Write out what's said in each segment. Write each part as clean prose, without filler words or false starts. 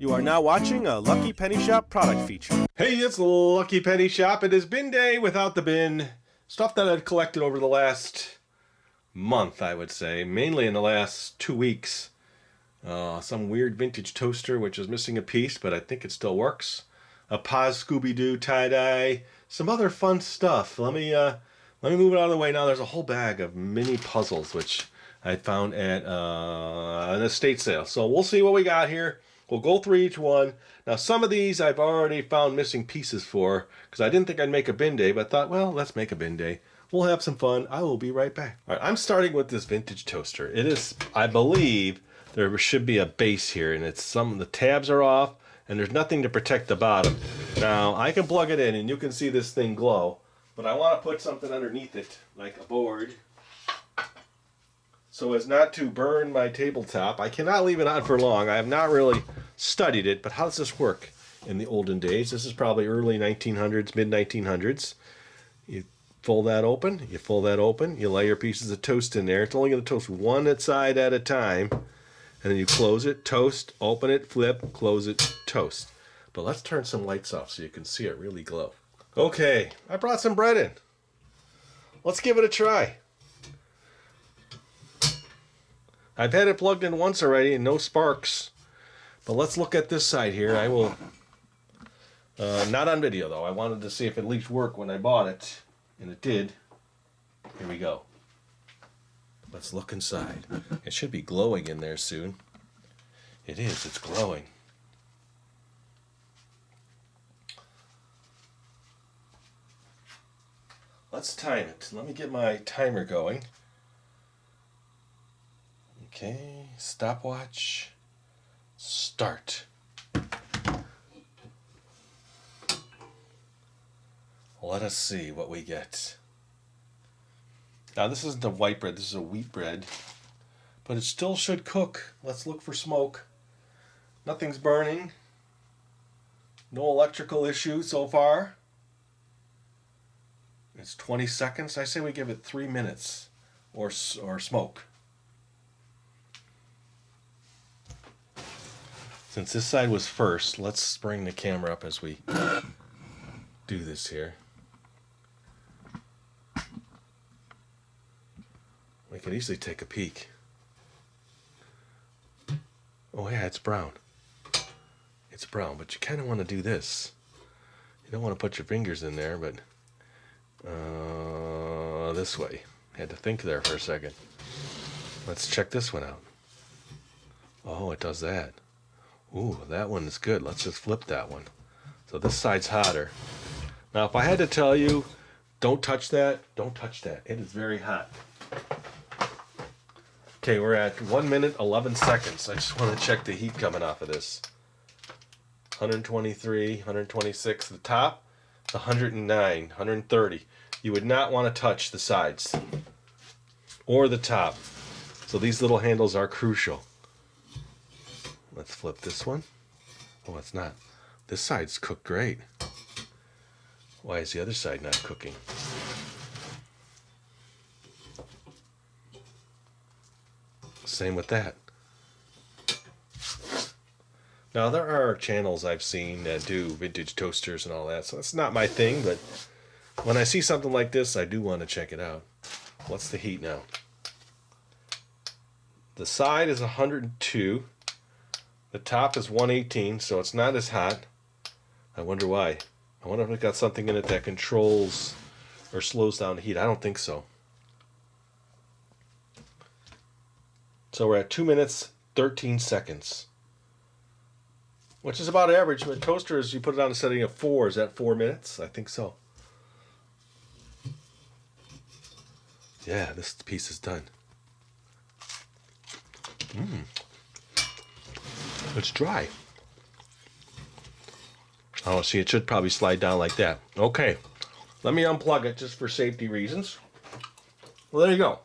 You are now watching a Lucky Penny Shop product feature. Hey, it's Lucky Penny Shop. It is bin day without the bin. Stuff that I've collected over the last month, I would say. Mainly in the last 2 weeks. Some weird vintage toaster, which is missing a piece, but I think it still works. A Paz Scooby-Doo tie-dye. Some other fun stuff. Let me move it out of the way now. There's a whole bag of mini puzzles, which I found at an estate sale. So we'll see what we got here. We'll go through each one. Now, some of these I've already found missing pieces for, because I didn't think I'd make a bin day, but I thought, well, let's make a bin day. We'll have some fun. I will be right back. All right, I'm starting with this vintage toaster. It is, I believe, there should be a base here, and it's the tabs are off, and there's nothing to protect the bottom. Now, I can plug it in, and you can see this thing glow, but I want to put something underneath it, like a board, so as not to burn my tabletop. I cannot leave it on for long. I have not really studied it, but how does this work in the olden days? This is probably early 1900s, mid 1900s. You fold that open, you fold that open, you lay your pieces of toast in there. It's only going to toast one side at a time, and then you close it, toast, open it, flip, close it, toast. But let's turn some lights off so you can see it really glow. Okay, I brought some bread in. Let's give it a try. I've had it plugged in once already and no sparks. But let's look at this side here. I will, not on video though. I wanted to see if it at least worked when I bought it. And it did. Here we go. Let's look inside. It should be glowing in there soon. It is. It's glowing. Let's time it. Let me get my timer going. Okay, stopwatch. Start. Let us see what we get. Now this isn't a white bread, this is a wheat bread. But it still should cook. Let's look for smoke. Nothing's burning. No electrical issue so far. It's 20 seconds. I say we give it 3 minutes or smoke. Since this side was first, let's bring the camera up as we do this here. We could easily take a peek. Oh yeah, it's brown. It's brown, but you kind of want to do this. You don't want to put your fingers in there, but this way. Had to think there for a second. Let's check this one out. Oh, it does that. Ooh, that one is good. Let's just flip that one. So this side's hotter. Now, if I had to tell you, don't touch that, don't touch that. It is very hot. Okay, we're at 1 minute, 11 seconds. I just want to check the heat coming off of this. 123, 126, the top, 109, 130. You would not want to touch the sides or the top. So these little handles are crucial. Let's flip this one. Oh, it's not. This side's cooked great. Why is the other side not cooking? Same with that. Now, there are channels I've seen that do vintage toasters and all that, so that's not my thing, but when I see something like this, I do want to check it out. What's the heat now? The side is 102. The top is 118, so it's not as hot. I wonder why. I wonder if it's got something in it that controls or slows down the heat. I don't think so. So we're at 2 minutes, 13 seconds. Which is about average. With toasters, you put it on a setting of 4. Is that 4 minutes? I think so. Yeah, this piece is done. It's dry. Oh, see, it should probably slide down like that. Okay, let me unplug it just for safety reasons. Well, there you go.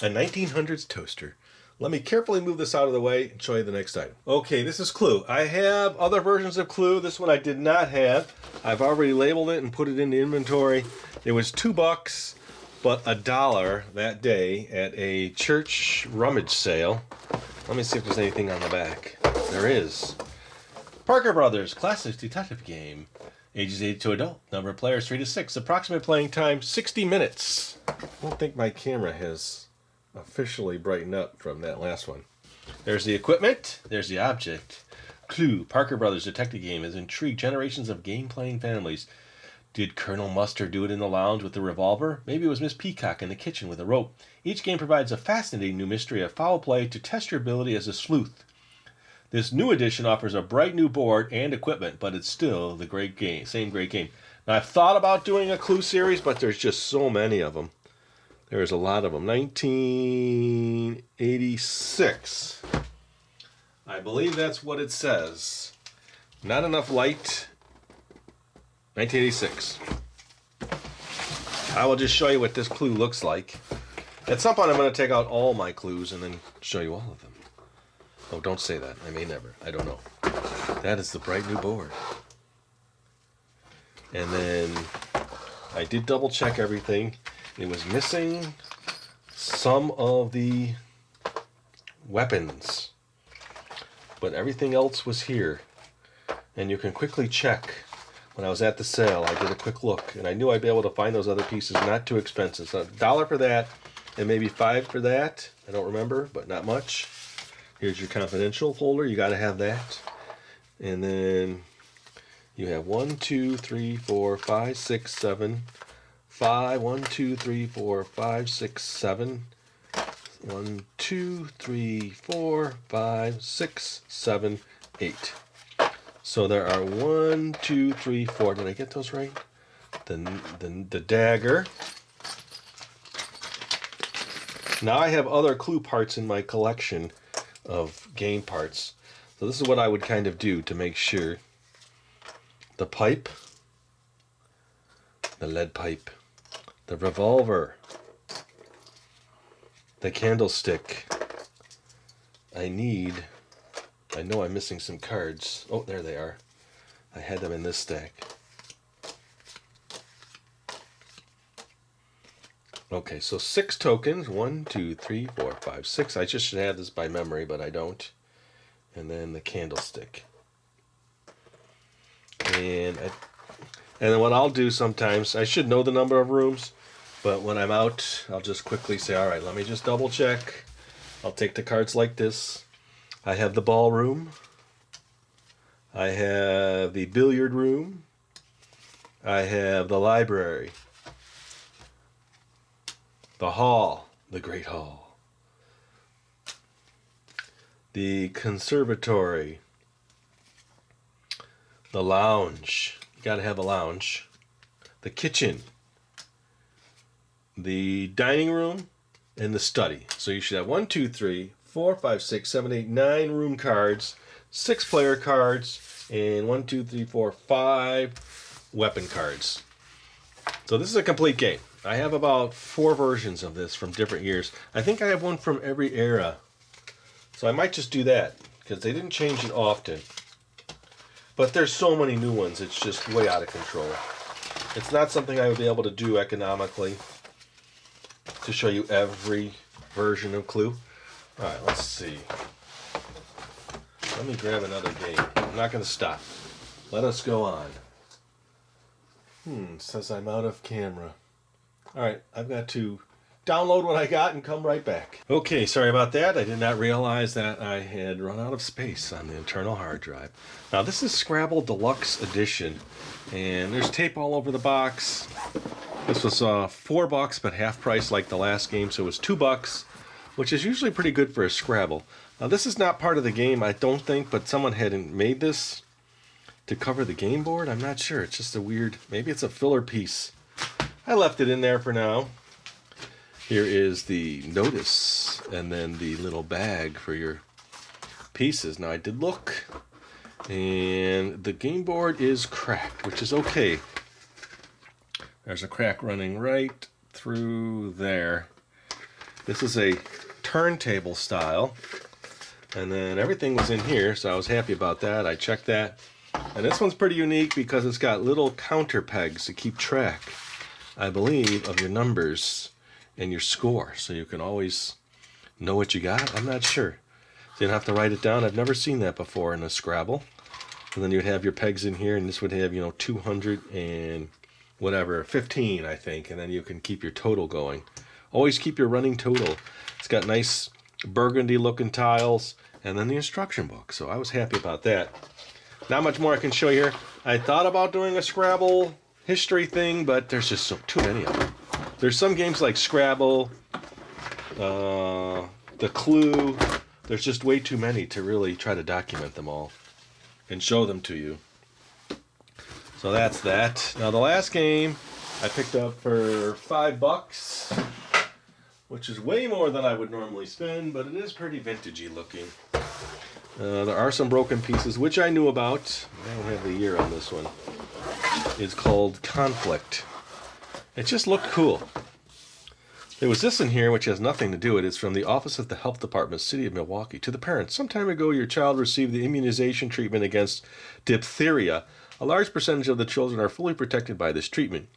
A 1900s toaster. Let me carefully move this out of the way and show you the next item. Okay, this is Clue. I have other versions of Clue. This one I did not have. I've already labeled it and put it in the inventory. It was $2, but $1 that day at a church rummage sale. Let me see if there's anything on the back. there is. Parker Brothers Classic Detective Game. Ages 8 to adult. Number of players 3 to 6. Approximate playing time 60 minutes. I don't think my camera has officially brightened up from that last one. There's the equipment. There's the object. Clue. Parker Brothers Detective Game has intrigued generations of game-playing families. Did Colonel Mustard do it in the lounge with the revolver? Maybe it was Miss Peacock in the kitchen with a rope. Each game provides a fascinating new mystery of foul play to test your ability as a sleuth. This new edition offers a bright new board and equipment, but it's still the great game, same great game. Now, I've thought about doing a Clue series, but there's just so many of them. There's a lot of them. 1986. I believe that's what it says. Not enough light. 1986. I will just show you what this clue looks like. At some point, I'm going to take out all my clues and then show you all of them. Oh, don't say that. I may never. I don't know. That is the bright new board. And then I did double check everything. It was missing some of the weapons, but everything else was here. And you can quickly check. When I was at the sale, I did a quick look, and I knew I'd be able to find those other pieces not too expensive. So $1 for that, and maybe $5 for that. I don't remember, but not much. Here's your confidential folder. You got to have that. And then you have 1, 2, 3, 4, 5, 6, 7, 5. 1, 2, 3, 4, 5, 6, 7. 1, 2, 3, 4, 5, 6, 7, 8. So there are 1, 2, 3, 4. Did I get those right? The dagger. Now I have other clue parts in my collection of game parts. So this is what I would kind of do to make sure. The pipe. The lead pipe. The revolver. The candlestick. I know I'm missing some cards. Oh, there they are. I had them in this stack. Okay, so 6 tokens. 1, 2, 3, 4, 5, 6. I just should have this by memory, but I don't. And then the candlestick. And then what I'll do sometimes, I should know the number of rooms, but when I'm out, I'll just quickly say, all right, let me just double check. I'll take the cards like this. I have the ballroom. I have the billiard room. I have the library. The hall, the great hall. The conservatory. The lounge. You gotta have a lounge. The kitchen. The dining room and the study. So you should have 1, 2, 3, 4, 5, 6, 7, 8, 9 room cards, 6 player cards, and 1, 2, 3, 4, 5 weapon cards. So this is a complete game. I have about 4 versions of this from different years. I think I have one from every era. So I might just do that, because they didn't change it often. But there's so many new ones, it's just way out of control. It's not something I would be able to do economically, to show you every version of Clue. Alright, let's see. Let me grab another game. I'm not going to stop. Let us go on. It says I'm out of camera. Alright, I've got to download what I got and come right back. Okay, sorry about that. I did not realize that I had run out of space on the internal hard drive. Now, this is Scrabble Deluxe Edition, and there's tape all over the box. This was $4, but half price like the last game, so it was $2, which is usually pretty good for a Scrabble. Now, this is not part of the game, I don't think, but someone had made this to cover the game board. I'm not sure. It's just a weird, maybe it's a filler piece. I left it in there for now. Here is the notice, and then the little bag for your pieces. Now, I did look, and the game board is cracked, which is okay. There's a crack running right through there. This is a turntable style, and then everything was in here, so I was happy about that. I checked that. And this one's pretty unique because it's got little counter pegs to keep track, I believe, of your numbers and your score, so you can always know what you got. I'm not sure. So you'd have to write it down. I've never seen that before in a Scrabble. And then you'd have your pegs in here, and this would have, 200 and whatever, 15, I think. And then you can keep your total going. Always keep your running total. It's got nice burgundy-looking tiles, and then the instruction book. So I was happy about that. Not much more I can show you here. I thought about doing a Scrabble history thing, but there's just too many of them. There's some games like Scrabble, the Clue. There's just way too many to really try to document them all and show them to you. So that's that. Now the last game I picked up for $5, which is way more than I would normally spend, but it is pretty vintagey looking. There are some broken pieces, which I knew about. I don't have the year on this one. It's called Conflict. It just looked cool. There was this in here, which has nothing to do with it. It's from the Office of the Health Department, City of Milwaukee. To the parents, some time ago, your child received the immunization treatment against diphtheria. A large percentage of the children are fully protected by this treatment.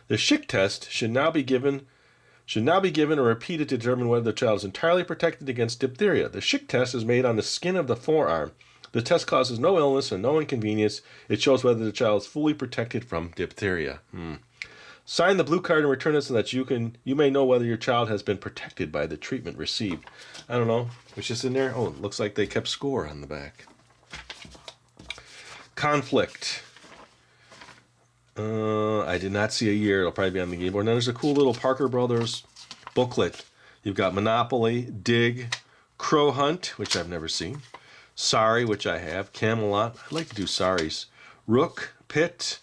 The Schick test should now be given or repeated to determine whether the child is entirely protected against diphtheria. The Schick test is made on the skin of the forearm. The test causes no illness and no inconvenience. It shows whether the child is fully protected from diphtheria. Sign the blue card and return it so that you may know whether your child has been protected by the treatment received. I don't know. It's just in there. Oh, it looks like they kept score on the back. Conflict. I did not see a year. It'll probably be on the game board. Now there's a cool little Parker Brothers booklet. You've got Monopoly, Dig, Crow Hunt, which I've never seen, Sorry, which I have, Camelot. I like to do Sorries. Rook, Pit,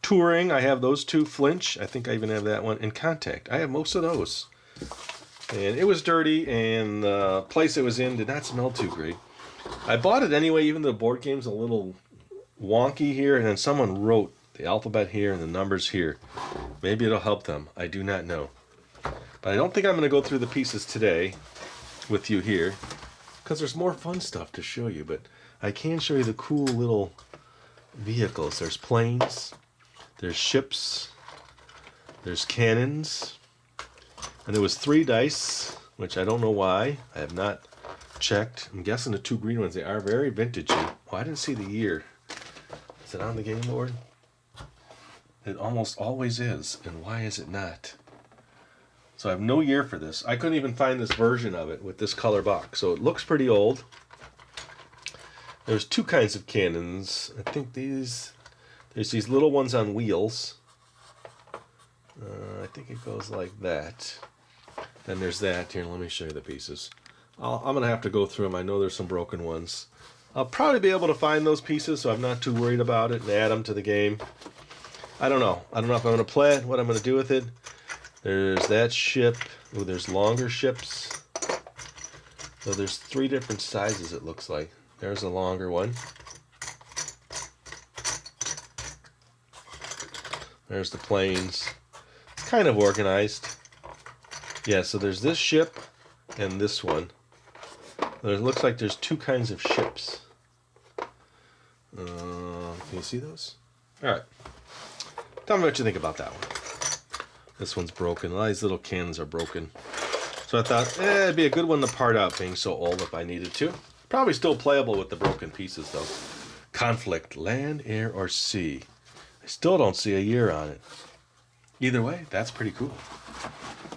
Touring. I have those two. Flinch. I think I even have that one. And Contact. I have most of those. And it was dirty, and the place it was in did not smell too great. I bought it anyway, even though the board game's a little wonky here, and then someone wrote the alphabet here and the numbers here. Maybe it'll help them. I do not know. But I don't think I'm going to go through the pieces today with you here, because there's more fun stuff to show you. But I can show you the cool little vehicles. There's planes, there's ships, there's cannons, and there was 3 dice, which I don't know why. I have not checked. I'm guessing the 2 green ones, they are very vintagey. Oh, I didn't see the year. Is it on the game board? It almost always is. And why is it not? So I have no year for this. I couldn't even find this version of it with this color box. So it looks pretty old. There's 2 kinds of cannons. I think there's these little ones on wheels. I think it goes like that. Then there's that. Here, let me show you the pieces. I'm going to have to go through them. I know there's some broken ones. I'll probably be able to find those pieces, so I'm not too worried about it, and add them to the game. I don't know. I don't know if I'm going to play it, what I'm going to do with it. There's that ship. Oh, there's longer ships. So there's 3 different sizes, it looks like. There's a longer one. There's the planes. It's kind of organized. Yeah, so there's this ship and this one. It looks like there's 2 kinds of ships. Can you see those? All right. Tell me what you think about that one. This one's broken. A lot of these little cans are broken. So I thought, it'd be a good one to part out, being so old, if I needed to. Probably still playable with the broken pieces, though. Conflict, land, air, or sea. I still don't see a year on it. Either way, that's pretty cool.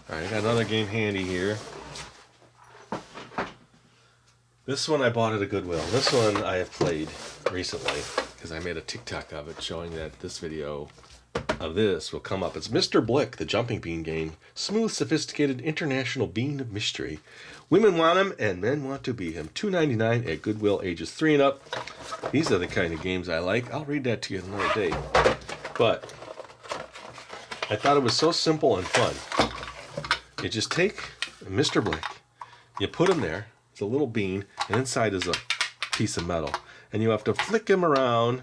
All right, I got another game handy here. This one I bought at a Goodwill. This one I have played recently because I made a TikTok of it showing that this video of this will come up. It's Mr. Blick, the jumping bean game. Smooth, sophisticated, international bean of mystery. Women want him and men want to be him. $2.99 at Goodwill, ages 3 and up. These are the kind of games I like. I'll read that to you another day. But I thought it was so simple and fun. You just take Mr. Blick, you put him there. It's a little bean, and inside is a piece of metal. And you have to flick him around,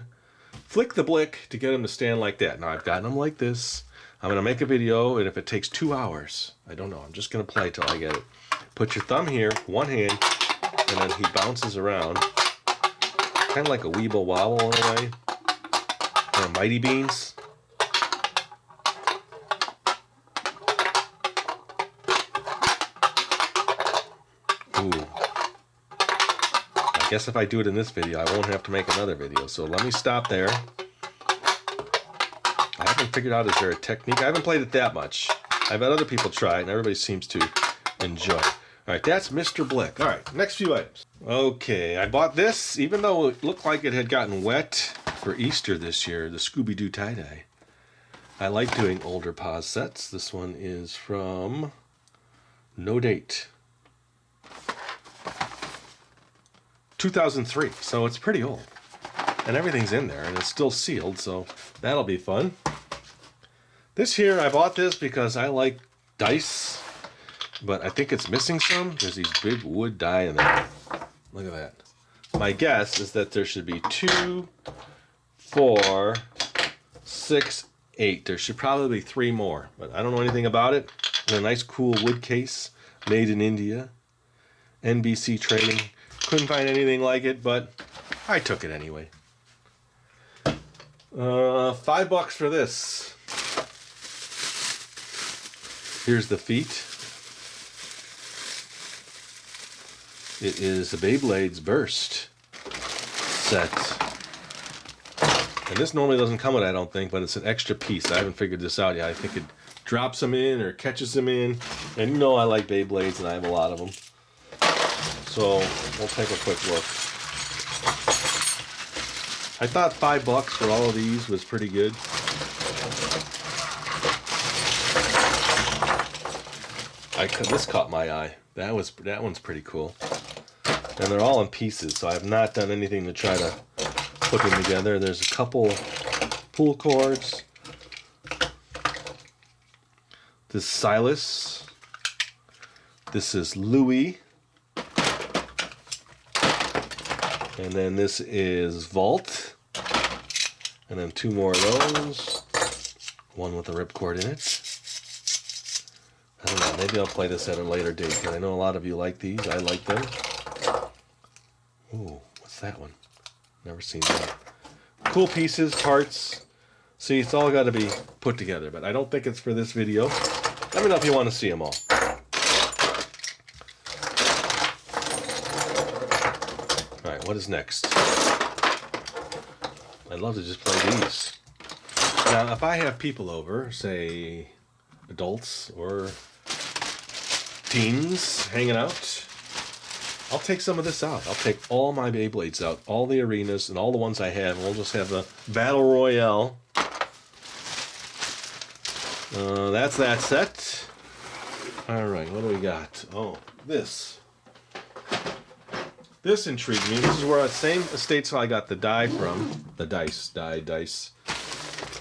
flick the Blick to get him to stand like that. Now I've gotten him like this. I'm going to make a video, and if it takes 2 hours, I don't know. I'm just going to play till I get it. Put your thumb here, one hand, and then he bounces around. Kind of like a Weeble Wobble in a way. Mighty Beans. Ooh. Guess if I do it in this video, I won't have to make another video. So let me stop there. I haven't figured out, is there a technique? I haven't played it that much. I've had other people try it, and everybody seems to enjoy it. All right, that's Mr. Blick. All right, next few items. Okay, I bought this, even though it looked like it had gotten wet for Easter this year, the Scooby-Doo tie-dye. I like doing older pause sets. This one is from No Date. 2003, so it's pretty old. And everything's in there, and it's still sealed, so that'll be fun. This here, I bought this because I like dice, but I think it's missing some. There's these big wood die in there. Look at that. My guess is that there should be 2, 4, 6, 8. There should probably be 3 more, but I don't know anything about it. And a nice cool wood case, made in India. NBC trading. Couldn't find anything like it, but I took it anyway. $5 for this. Here's the feet. It is the Beyblades Burst set. And this normally doesn't come with it, I don't think, but it's an extra piece. I haven't figured this out yet. I think it drops them in or catches them in. And you know I like Beyblades, and I have a lot of them. So we'll take a quick look. I thought $5 for all of these was pretty good. This caught my eye. That one's pretty cool. And they're all in pieces, so I have not done anything to try to put them together. There's a couple pull cords. This is Silas. This is Louie. And then this is Vault. And then 2 more of those. One with a ripcord in it. I don't know, maybe I'll play this at a later date, but I know a lot of you like these. I like them. Ooh, what's that one? Never seen that. Cool pieces, parts. See, it's all got to be put together, but I don't think it's for this video. Let me know if you want to see them all. Alright, what is next? I'd love to just play these. Now, if I have people over, say adults or teens hanging out, I'll take some of this out. I'll take all my Beyblades out, all the arenas and all the ones I have, and we'll just have the Battle Royale. That's that set. Alright, what do we got? Oh, this. This intrigued me. This is where same estates I got the die from. The dice.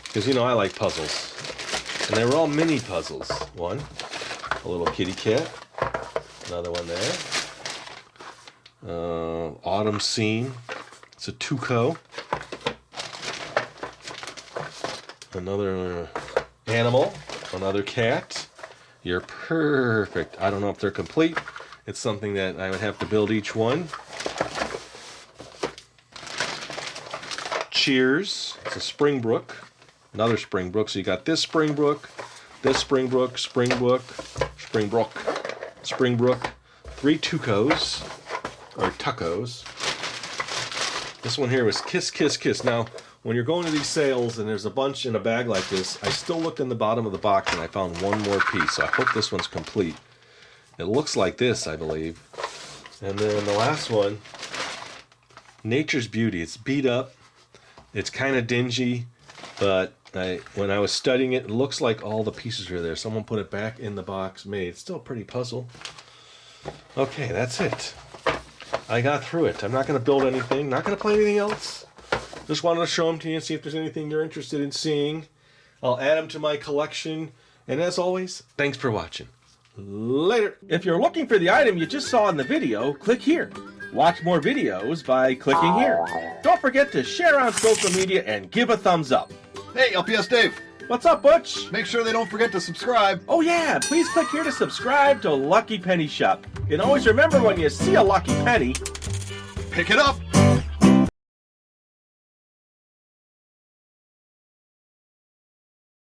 Because, you know, I like puzzles. And they were all mini puzzles. One. A little kitty cat. Another one there. Autumn scene. It's a Tuco. Another animal. Another cat. You're perfect. I don't know if they're complete. It's something that I would have to build each one. Cheers. It's a Springbrook. Another Springbrook. So you got this Springbrook, this Springbrook, Springbrook, 3 Tucos, or Tucos. This one here was Kiss, Kiss, Kiss. Now, when you're going to these sales and there's a bunch in a bag like this, I still looked in the bottom of the box and I found one more piece. So I hope this one's complete. It looks like this, I believe. And then the last one, Nature's Beauty. It's beat up. It's kind of dingy, but when I was studying it, it looks like all the pieces are there. Someone put it back in the box made. It's still a pretty puzzle. Okay, that's it. I got through it. I'm not going to build anything. Not going to play anything else. Just wanted to show them to you and see if there's anything you're interested in seeing. I'll add them to my collection. And as always, thanks for watching. Later. If you're looking for the item you just saw in the video, click here. Watch more videos by clicking here. Don't forget to share on social media and give a thumbs up. Hey, LPS-Dave. What's up, Butch? Make sure they don't forget to subscribe. Oh yeah, please click here to subscribe to Lucky Penny Shop. And always remember, when you see a lucky penny, Pick it up.